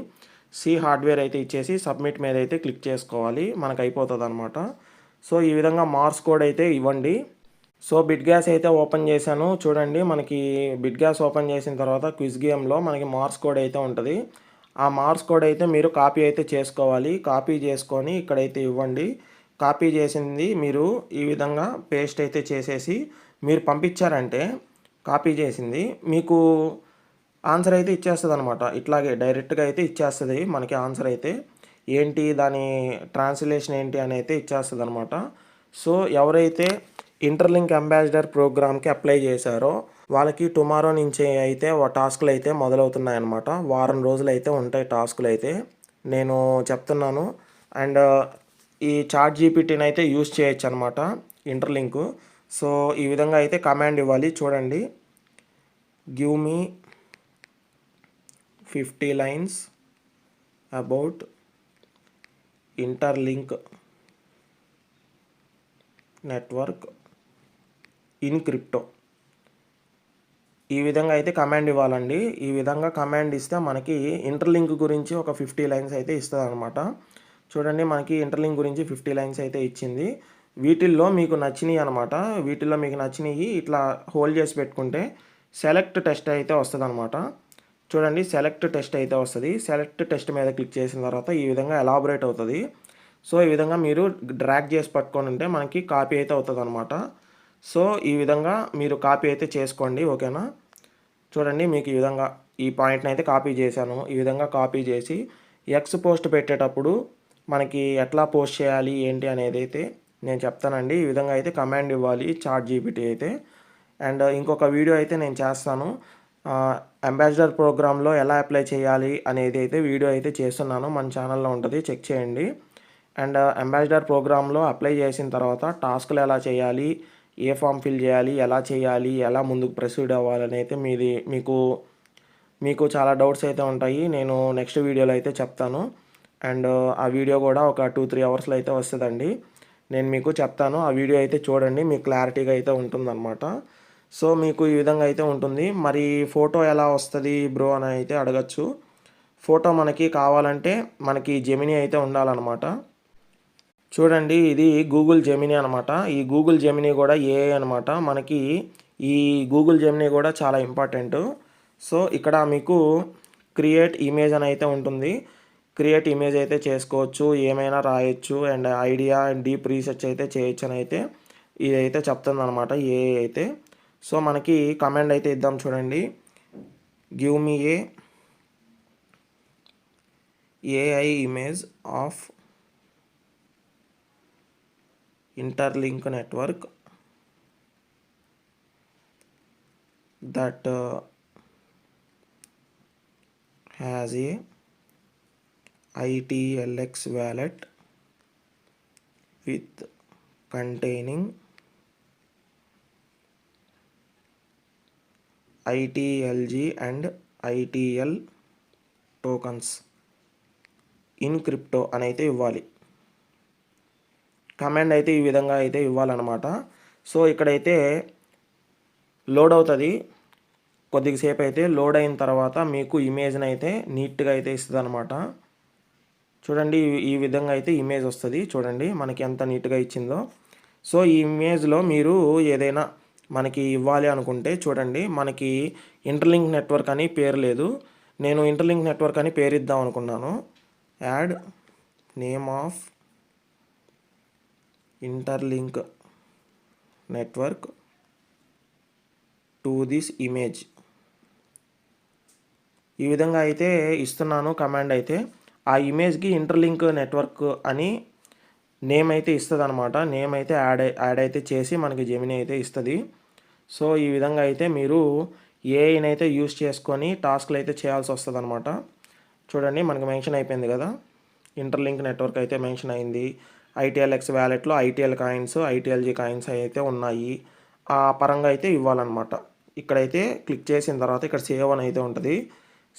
A: సి హార్డ్వేర్ అయితే ఇచ్చేసి సబ్మిట్ మీద అయితే క్లిక్ చేసుకోవాలి, మనకు అయిపోతుంది అనమాట. సో ఈ విధంగా మార్క్స్ కోడ్ అయితే ఇవ్వండి. సో బిట్గ్యాస్ అయితే ఓపెన్ చేశాను చూడండి. మనకి బిట్గ్యాస్ ఓపెన్ చేసిన తర్వాత క్విజ్ గేమ్లో మనకి మార్క్స్ కోడ్ అయితే ఉంటుంది. ఆ మార్క్స్ కోడ్ అయితే మీరు కాపీ అయితే చేసుకోవాలి. కాపీ చేసుకొని ఇక్కడైతే ఇవ్వండి. కాపీ చేసింది మీరు ఈ విధంగా పేస్ట్ అయితే చేసేసి మీరు పంపించారంటే, కాపీ చేసింది మీకు ఆన్సర్ అయితే ఇచ్చేస్తుంది అనమాట. ఇట్లాగే డైరెక్ట్గా అయితే ఇచ్చేస్తుంది మనకి ఆన్సర్ అయితే. ఏంటి దాని ట్రాన్స్లేషన్ ఏంటి అని అయితే ఇచ్చేస్తుంది అనమాట. సో ఎవరైతే ఇంటర్లింక్ అంబాసిడర్ ప్రోగ్రామ్కి అప్లై చేశారో వాళ్ళకి టుమారో నుంచి అయితే టాస్క్లు అయితే మొదలవుతున్నాయన్నమాట. వారం రోజులు అయితే ఉంటాయి టాస్కులు అయితే, నేను చెప్తున్నాను. అండ్ ఈ చాట్ జీపీటీని అయితే యూజ్ చేయొచ్చు అనమాట ఇంటర్లింకు. సో ఈ విధంగా అయితే కమాండ్ ఇవ్వాలి చూడండి. Give me 50 lines about interlink network in crypto. ఈ విధంగా అయితే కమాండ్ ఇవ్వాలండి. ఈ విధంగా కమాండ్ ఇస్తే మనకి ఇంటర్లింక్ గురించి ఒక 50 lines అయితే ఇస్తుంది అనమాట. చూడండి, మనకి ఇంటర్లింక్ గురించి 50 lines అయితే ఇచ్చింది. వీటిల్లో మీకు నచ్చినాయి అనమాట. వీటిల్లో మీకు నచ్చినవి ఇట్లా హోల్డ్ చేసి పెట్టుకుంటే సెలెక్ట్ టెస్ట్ అయితే వస్తుంది అనమాట. చూడండి, సెలెక్ట్ టెస్ట్ అయితే వస్తుంది. సెలెక్ట్ టెస్ట్ మీద క్లిక్ చేసిన తర్వాత ఈ విధంగా ఎలాబరేట్ అవుతుంది. సో ఈ విధంగా మీరు డ్రాగ్ చేసి పట్టుకొని ఉంటే మనకి కాపీ అయితే అవుతుంది అనమాట. సో ఈ విధంగా మీరు కాపీ అయితే చేసుకోండి, ఓకేనా. చూడండి, మీకు ఈ విధంగా ఈ పాయింట్ని అయితే కాపీ చేశాను. ఈ విధంగా కాపీ చేసి ఎక్స్ పోస్ట్ పెట్టేటప్పుడు మనకి ఎట్లా పోస్ట్ చేయాలి ఏంటి అనేది అయితే నేను చెప్తానండి. ఈ విధంగా అయితే కమాండ్ ఇవ్వాలి చాట్ జీపీటీ అయితే. అండ్ ఇంకొక వీడియో అయితే నేను చేస్తాను, అంబాసిడర్ ప్రోగ్రాంలో ఎలా అప్లై చేయాలి అనేది అయితే వీడియో అయితే చేస్తున్నాను, మన ఛానల్లో ఉంటుంది, చెక్ చేయండి. అండ్ అంబాసిడర్ ప్రోగ్రాంలో అప్లై చేసిన తర్వాత టాస్క్లు ఎలా చేయాలి, ఏ ఫామ్ ఫిల్ చేయాలి, ఎలా చేయాలి, ఎలా ముందుకు ప్రొసీడ్ అవ్వాలని అయితే మీకు చాలా డౌట్స్ అయితే ఉంటాయి. నేను నెక్స్ట్ వీడియోలో అయితే చెప్తాను. అండ్ ఆ వీడియో కూడా ఒక 2-3 అవర్స్లో అయితే వస్తుందండి. నేను మీకు చెప్తాను, ఆ వీడియో అయితే చూడండి, మీకు క్లారిటీగా అయితే ఉంటుందన్నమాట. సో మీకు ఈ విధంగా అయితే ఉంటుంది. మరి ఫోటో ఎలా వస్తుంది బ్రో అని అయితే అడగచ్చు. ఫోటో మనకి కావాలంటే మనకి జెమినీ అయితే ఉండాలన్నమాట. చూడండి, ఇది గూగుల్ జెమినీ అనమాట. ఈ గూగుల్ జెమినీ కూడా ఏఐ అనమాట. మనకి ఈ గూగుల్ జెమినీ కూడా చాలా ఇంపార్టెంట్. సో ఇక్కడ మీకు క్రియేట్ ఇమేజ్ అని అయితే ఉంటుంది. క్రియేట్ ఇమేజ్ అయితే చేసుకోవచ్చు, ఏమైనా రాయొచ్చు, and idea and deep research అయితే చేయొచ్చు అని అయితే ఇదైతే చెప్తుంది అనమాట ఏఐ అయితే. సో మనకి కమాండ్ అయితే ఇద్దాం చూడండి. Give me AI image of interlink network that has a ITLX wallet with containing ITLG and ITL tokens in crypto అని అయితే ఇవ్వాలి. కమాండ్ అయితే ఈ విధంగా అయితే ఇవ్వాలన్నమాట. సో ఇక్కడైతే లోడ్ అవుతుంది. కొద్దిసేపు అయితే లోడ్ అయిన తర్వాత మీకు ఇమేజ్ని అయితే నీట్గా అయితే ఇస్తుంది అనమాట. చూడండి ఈ విధంగా అయితే ఇమేజ్ వస్తుంది. చూడండి మనకి ఎంత నీట్గా ఇచ్చిందో. సో ఈ ఇమేజ్లో మీరు ఏదైనా మనకి ఇవ్వాలి అనుకుంటే చూడండి, మనకి ఇంటర్లింక్ నెట్వర్క్ అని పేరు లేదు. నేను ఇంటర్లింక్ నెట్వర్క్ అని పేరు ఇద్దాం అనుకున్నాను. Add name of interlink network to this image. ఈ విధంగా అయితే ఇస్తున్నాను కమాండ్ అయితే. ఆ ఇమేజ్కి ఇంటర్లింక్ నెట్వర్క్ అని నేమ్ అయితే ఇస్తుంది అనమాట. నేమ్ అయితే యాడ్ అయితే చేసి మనకి జెమినీ అయితే ఇస్తుంది. సో ఈ విధంగా అయితే మీరు ఏఐని అయితే యూస్ చేసుకొని టాస్క్లు అయితే చేయాల్సి వస్తుంది అనమాట. చూడండి మనకి మెన్షన్ అయిపోయింది కదా, ఇంటర్లింక్ నెట్వర్క్ అయితే మెన్షన్ అయింది. ఐటీఎల్ఎక్స్ వ్యాలెట్లో ఐటీఎల్ కాయిన్స్, ఐటీఎల్జీ కాయిన్స్ అయితే ఉన్నాయి. ఆ పరంగా అయితే ఇవ్వాలన్నమాట. ఇక్కడైతే క్లిక్ చేసిన తర్వాత ఇక్కడ సేవ్ అని అయితే ఉంటుంది.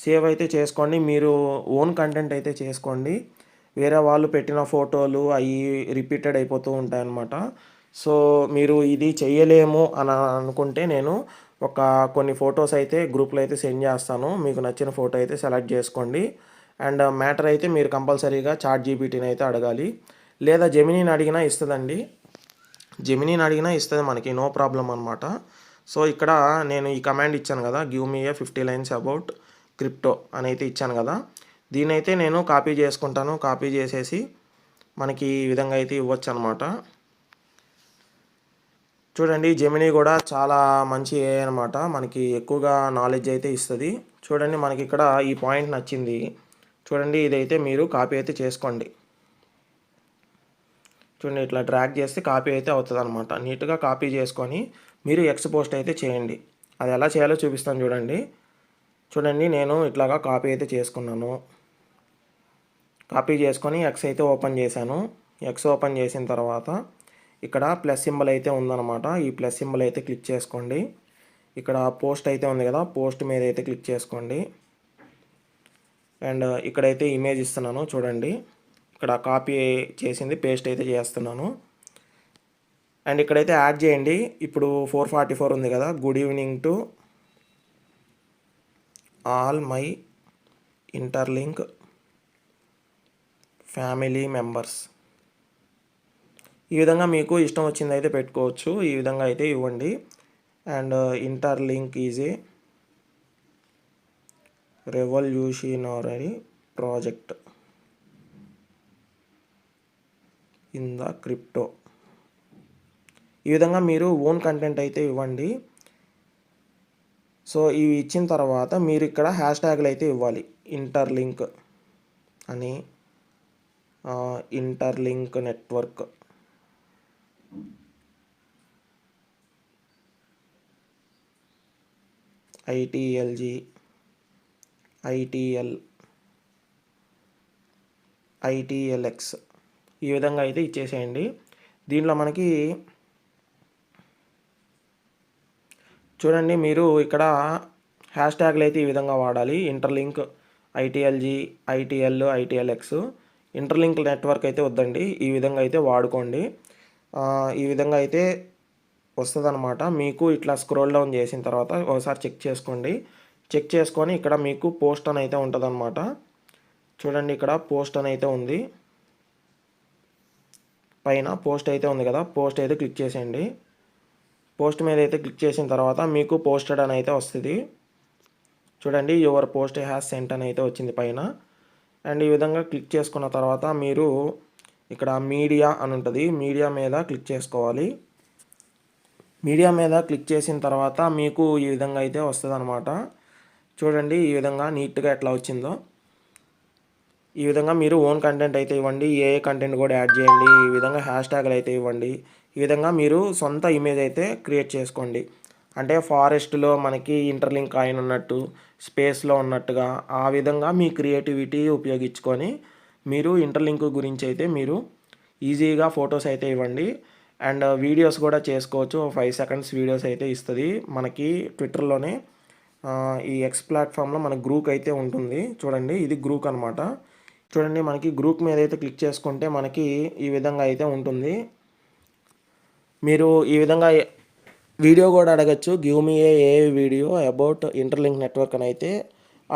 A: సేవ్ అయితే చేసుకోండి. మీరు ఓన్ కంటెంట్ అయితే చేసుకోండి. వేరే వాళ్ళు పెట్టిన ఫోటోలు అవి రిపీటెడ్ అయిపోతూ ఉంటాయన్నమాట. సో మీరు ఇది చెయ్యలేము అని అనుకుంటే నేను కొన్ని ఫొటోస్ అయితే గ్రూప్లో అయితే సెండ్ చేస్తాను. మీకు నచ్చిన ఫోటో అయితే సెలెక్ట్ చేసుకోండి. అండ్ మ్యాటర్ అయితే మీరు కంపల్సరీగా చాట్ జీపీటీని అయితే అడగాలి, లేదా జెమినీని అడిగినా ఇస్తుందండి. జెమినీని అడిగినా ఇస్తుంది మనకి, నో ప్రాబ్లం అనమాట. సో ఇక్కడ నేను ఈ కమాండ్ ఇచ్చాను కదా, give me 50 lines about crypto అని అయితే ఇచ్చాను కదా, దీని అయితే నేను కాపీ చేసుకుంటాను. కాపీ చేసేసి మనకి ఈ విధంగా అయితే ఇవ్వచ్చు అనమాట. చూడండి జెమినీ కూడా చాలా మంచి ఏఐ అనమాట. మనకి ఎక్కువగా నాలెడ్జ్ అయితే ఇస్తుంది. చూడండి మనకి ఇక్కడ ఈ పాయింట్ నచ్చింది. చూడండి ఇదైతే మీరు కాపీ అయితే చేసుకోండి. చూడండి ఇట్లా డ్రాగ్ చేస్తే కాపీ అయితే అవుతుంది అనమాట. నీట్గా కాపీ చేసుకొని మీరు ఎక్స్పోస్ట్ అయితే చేయండి. అది ఎలా చేయాలో చూపిస్తాను చూడండి. చూడండి నేను ఇట్లాగా కాపీ అయితే చేసుకున్నాను. కాపీ చేసుకొని ఎక్స్ అయితే ఓపెన్ చేశాను. ఎక్స్ ఓపెన్ చేసిన తర్వాత ఇక్కడ ప్లస్ సింబల్ అయితే ఉందన్నమాట. ఈ ప్లస్ సింబల్ అయితే క్లిక్ చేసుకోండి. ఇక్కడ పోస్ట్ అయితే ఉంది కదా, పోస్ట్ మీద అయితే క్లిక్ చేసుకోండి. అండ్ ఇక్కడైతే ఇమేజ్ ఇస్తున్నాను చూడండి. ఇక్కడ కాపీ చేసింది పేస్ట్ అయితే చేస్తున్నాను. అండ్ ఇక్కడైతే యాడ్ చేయండి. ఇప్పుడు 444 ఉంది కదా, good evening to all my interlink family members. ఈ విధంగా మీకు ఇష్టం వచ్చింది అయితే పెట్టుకోవచ్చు. ఈ విధంగా అయితే ఇవ్వండి. And interlink is a revolutionary project in the crypto. ఈ విధంగా మీరు ఓన్ కంటెంట్ అయితే ఇవ్వండి. సో ఇవి ఇచ్చిన తర్వాత మీరు ఇక్కడ హ్యాష్ ట్యాగ్లు అయితే ఇవ్వాలి. ఇంటర్లింక్ అని, interlink network, ITLG, ITL, ITLX ఈ విధంగా అయితే ఇచ్చేసేయండి. దీంట్లో మనకి చూడండి మీరు ఇక్కడ హ్యాష్ ట్యాగ్లు అయితే ఈ విధంగా వాడాలి. Interlink, ITLG, ITL, ITLX. Interlink network అయితే వద్దండి. ఈ విధంగా అయితే వాడుకోండి. ఈ విధంగా అయితే వస్తుందన్నమాట. మీకు ఇట్లా స్క్రోల్ డౌన్ చేసిన తర్వాత ఒకసారి చెక్ చేసుకోండి. చెక్ చేసుకొని ఇక్కడ మీకు పోస్ట్ అని అయితే ఉంటుందన్నమాట. చూడండి ఇక్కడ పోస్ట్ అని అయితే ఉంది. పైన పోస్ట్ అయితే ఉంది కదా, పోస్ట్ అయితే క్లిక్ చేసేయండి. పోస్ట్ మీద అయితే క్లిక్ చేసిన తర్వాత మీకు పోస్టెడ్ అని అయితే వస్తుంది. చూడండి, యువర్ పోస్ట్ హ్యాస్ సెంట్ అని అయితే వచ్చింది పైన. అండ్ ఈ విధంగా క్లిక్ చేసుకున్న తర్వాత మీరు ఇక్కడ మీడియా అని ఉంటుంది, మీడియా మీద క్లిక్ చేసుకోవాలి. మీడియా మీద క్లిక్ చేసిన తర్వాత మీకు ఈ విధంగా అయితే వస్తుంది అనమాట. చూడండి ఈ విధంగా నీట్గా ఎట్లా వచ్చిందో. ఈ విధంగా మీరు ఓన్ కంటెంట్ అయితే ఇవ్వండి, ఏ కంటెంట్ కూడా యాడ్ చేయండి, ఈ విధంగా హ్యాష్ ట్యాగ్లు అయితే ఇవ్వండి. ఈ విధంగా మీరు సొంత ఇమేజ్ అయితే క్రియేట్ చేసుకోండి. అంటే ఫారెస్ట్లో మనకి ఇంటర్లింక్ కాయిన్ ఉన్నట్టు, స్పేస్లో ఉన్నట్టుగా ఆ విధంగా మీ క్రియేటివిటీ ఉపయోగించుకొని మీరు ఇంటర్లింక్ గురించి అయితే మీరు ఈజీగా ఫొటోస్ అయితే ఇవ్వండి. అండ్ వీడియోస్ కూడా చేసుకోవచ్చు. 5 సెకండ్స్ వీడియోస్ అయితే ఇస్తుంది మనకి. ట్విట్టర్లోనే ఈ ఎక్స్ ప్లాట్ఫామ్లో మన గ్రూప్ అయితే ఉంటుంది. చూడండి, ఇది గ్రూప్ అనమాట. చూడండి, మనకి గ్రూప్ మీద అయితే క్లిక్ చేసుకుంటే మనకి ఈ విధంగా అయితే ఉంటుంది. మీరు ఈ విధంగా వీడియో కూడా అడగచ్చు. Give me A video about interlink network అని అయితే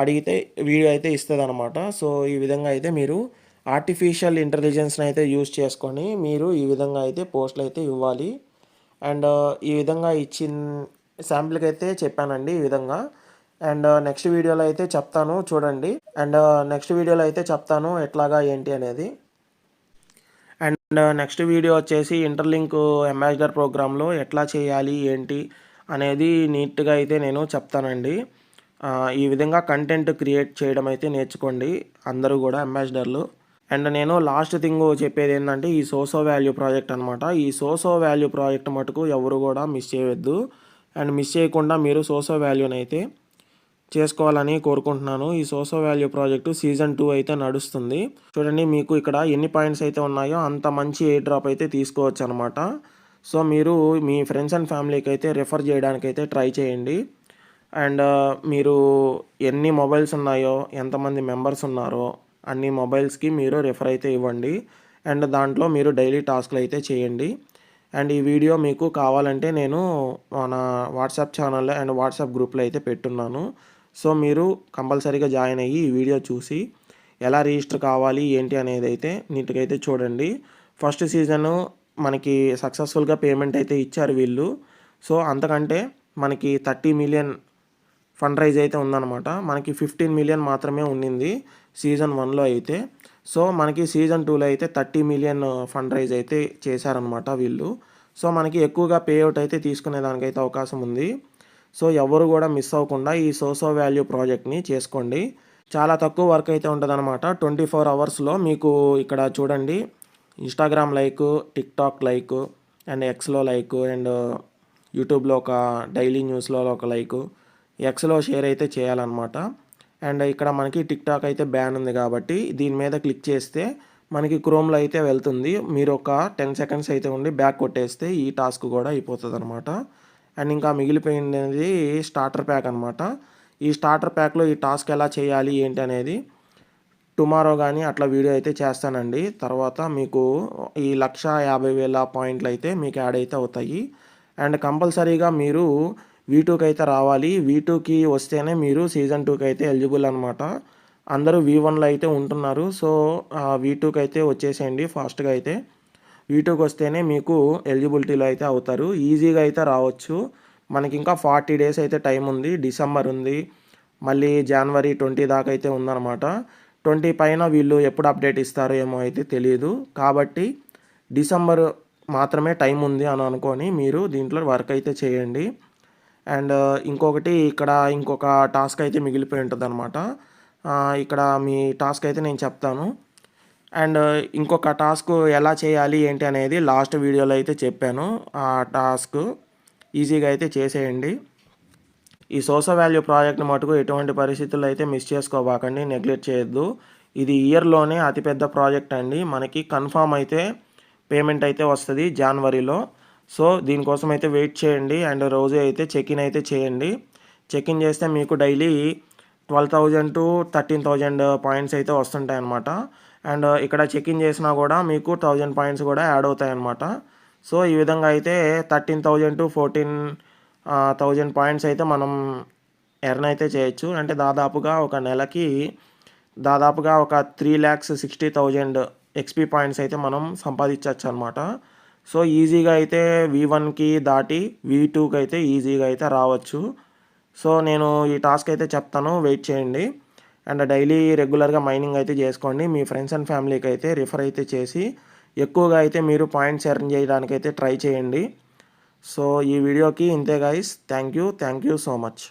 A: అడిగితే వీడియో అయితే ఇస్తుంది అనమాట. సో ఈ విధంగా అయితే మీరు ఆర్టిఫిషియల్ ఇంటెలిజెన్స్ని అయితే యూజ్ చేసుకొని మీరు ఈ విధంగా అయితే పోస్టులు అయితే ఇవ్వాలి. అండ్ ఈ విధంగా ఇచ్చిన శాంపిల్కి అయితే చెప్పానండి ఈ విధంగా. అండ్ నెక్స్ట్ వీడియోలో అయితే చెప్తాను చూడండి. అండ్ నెక్స్ట్ వీడియోలో అయితే చెప్తాను ఎట్లాగా ఏంటి అనేది. అండ్ నెక్స్ట్ వీడియో వచ్చేసి ఇంటర్లింక్ అంబాసిడర్ ప్రోగ్రాంలో ఎట్లా చేయాలి ఏంటి అనేది నీట్గా అయితే నేను చెప్తానండి. ఈ విధంగా కంటెంట్ క్రియేట్ చేయడం అయితే నేర్చుకోండి అందరూ కూడా అంబాసిడర్లు. అండ్ నేను లాస్ట్ థింగ్ చెప్పేది ఏంటంటే ఈ సోసో వాల్యూ ప్రాజెక్ట్ అనమాట. ఈ సోసో వాల్యూ ప్రాజెక్ట్ మటుకు ఎవరు కూడా మిస్ చేయవద్దు. అండ్ మిస్ చేయకుండా మీరు సోసో వాల్యూని అయితే చేసుకోవాలని కోరుకుంటున్నాను. ఈ సోసో వాల్యూ ప్రాజెక్టు సీజన్ 2 అయితే నడుస్తుంది. చూడండి, మీకు ఇక్కడ ఎన్ని పాయింట్స్ అయితే ఉన్నాయో అంత మంచి ఎయిర్ డ్రాప్ అయితే తీసుకోవచ్చు అనమాట. సో మీరు మీ ఫ్రెండ్స్ అండ్ ఫ్యామిలీకి అయితే రిఫర్ చేయడానికి అయితే ట్రై చేయండి. అండ్ మీరు ఎన్ని మొబైల్స్ ఉన్నాయో, ఎంతమంది మెంబర్స్ ఉన్నారో అన్ని మొబైల్స్కి మీరు రిఫర్ అయితే ఇవ్వండి. అండ్ దాంట్లో మీరు డైలీ టాస్క్లు అయితే చేయండి. అండ్ ఈ వీడియో మీకు కావాలంటే నేను మన వాట్సాప్ ఛానల్లో అండ్ వాట్సాప్ గ్రూప్లో అయితే పెట్టున్నాను. సో మీరు కంపల్సరీగా జాయిన్ అయ్యి ఈ వీడియో చూసి ఎలా రిజిస్టర్ కావాలి ఏంటి అనేది అయితే నీట్గా అయితే చూడండి. ఫస్ట్ సీజను మనకి సక్సెస్ఫుల్గా పేమెంట్ అయితే ఇచ్చారు వీళ్ళు. సో అంతకంటే మనకి 30 మిలియన్ ఫండ్ రైజ్ అయితే ఉందన్నమాట. మనకి 15 మిలియన్ మాత్రమే ఉండింది సీజన్ 1లో అయితే. సో మనకి సీజన్ 2లో అయితే 30 మిలియన్ ఫండ్ రైజ్ అయితే చేశారనమాట వీళ్ళు. సో మనకి ఎక్కువగా పేఅవుట్ అయితే తీసుకునే దానికైతే అవకాశం ఉంది. సో ఎవరు కూడా మిస్ అవ్వకుండా ఈ సోసో వాల్యూ ప్రాజెక్ట్ని చేసుకోండి. చాలా తక్కువ వర్క్ అయితే ఉంటుందన్నమాట. 24 అవర్స్లో మీకు ఇక్కడ చూడండి, Instagram like, TikTok like, and ఎక్స్లో లైక్, అండ్ యూట్యూబ్లో ఒక డైలీ న్యూస్లో ఒక లైక్, ఎక్స్లో షేర్ అయితే చేయాలన్నమాట. అండ్ ఇక్కడ మనకి టిక్టాక్ అయితే బ్యాన్ ఉంది కాబట్టి దీని మీద క్లిక్ చేస్తే మనకి క్రోమ్లో అయితే వెళ్తుంది. మీరు ఒక 10 సెకండ్స్ అయితే ఉండి బ్యాక్ కొట్టేస్తే ఈ టాస్క్ కూడా అయిపోతుంది అనమాట. అండ్ ఇంకా మిగిలిపోయింది స్టార్టర్ ప్యాక్ అనమాట. ఈ స్టార్టర్ ప్యాక్లో ఈ టాస్క్ ఎలా చేయాలి ఏంటి అనేది టుమారో కానీ అట్లా వీడియో అయితే చేస్తానండి. తర్వాత మీకు ఈ 150,000 పాయింట్లు అయితే మీకు యాడ్ అయితే అవుతాయి. అండ్ కంపల్సరీగా మీరు V2కి అయితే రావాలి. V2కి వస్తేనే మీరు సీజన్ 2కి అయితే ఎలిజిబుల్ అనమాట. అందరూ V1లో అయితే ఉంటున్నారు. సో V2కి అయితే వచ్చేసేయండి ఫాస్ట్గా అయితే. V2కి వస్తేనే మీకు ఎలిజిబిలిటీలో అయితే అవుతారు. ఈజీగా అయితే రావచ్చు. మనకి ఇంకా 40 డేస్ అయితే టైం ఉంది. డిసెంబర్ ఉంది, మళ్ళీ జనవరి 20 దాకా అయితే ఉందన్నమాట. 20 పైన వీళ్ళు ఎప్పుడు అప్డేట్ ఇస్తారో ఏమో అయితే తెలియదు. కాబట్టి డిసెంబర్ మాత్రమే టైం ఉంది అని అనుకొని మీరు దీంట్లో వర్క్ అయితే చేయండి. అండ్ ఇంకొకటి ఇక్కడ ఇంకొక టాస్క్ అయితే మిగిలిపోయి ఉంటుంది అనమాట. ఇక్కడ మీ టాస్క్ అయితే నేను చెప్తాను. అండ్ ఇంకొక టాస్క్ ఎలా చేయాలి ఏంటి అనేది లాస్ట్ వీడియోలో అయితే చెప్పాను. ఆ టాస్క్ ఈజీగా అయితే చేసేయండి. ఈ సోషల్ వాల్యూ ప్రాజెక్ట్ మటుకు ఎటువంటి పరిస్థితుల్లో అయితే మిస్ చేసుకోబాకండి, నెగ్లెక్ట్ చేయొద్దు. ఇది ఇయర్లోనే అతిపెద్ద ప్రాజెక్ట్ అండి. మనకి కన్ఫామ్ అయితే పేమెంట్ అయితే వస్తుంది జనవరిలో. సో దీనికోసం అయితే వెయిట్ చేయండి. అండ్ రోజు అయితే చెక్ ఇన్ అయితే చేయండి. చెక్ ఇన్ చేస్తే మీకు డైలీ 12,000 to 13,000 పాయింట్స్ అయితే వస్తుంటాయి అన్నమాట. అండ్ ఇక్కడ చెక్ ఇన్ చేసినా కూడా మీకు 1000 పాయింట్స్ కూడా యాడ్ అవుతాయి అన్నమాట. సో ఈ విధంగా అయితే 13,000 to 14,000 పాయింట్స్ అయితే మనం ఎర్న్ అయితే చేయొచ్చు. అంటే దాదాపుగా ఒక నెలకి దాదాపుగా ఒక 3,60,000 XP పాయింట్స్ అయితే మనం సంపాదించవచ్చు అనమాట. సో ఈజీగా అయితే V1కి దాటి V2కి అయితే ఈజీగా అయితే రావచ్చు. సో నేను ఈ టాస్క్ అయితే చెప్తాను, వెయిట్ చేయండి. అండ్ డైలీ రెగ్యులర్గా మైనింగ్ అయితే చేసుకోండి. మీ ఫ్రెండ్స్ అండ్ ఫ్యామిలీకి అయితే రిఫర్ అయితే చేసి ఎక్కువగా అయితే మీరు పాయింట్స్ ఎర్న్ చేయడానికి అయితే ట్రై చేయండి. సో ఈ వీడియోకి ఇంతే guys. Thank you so much.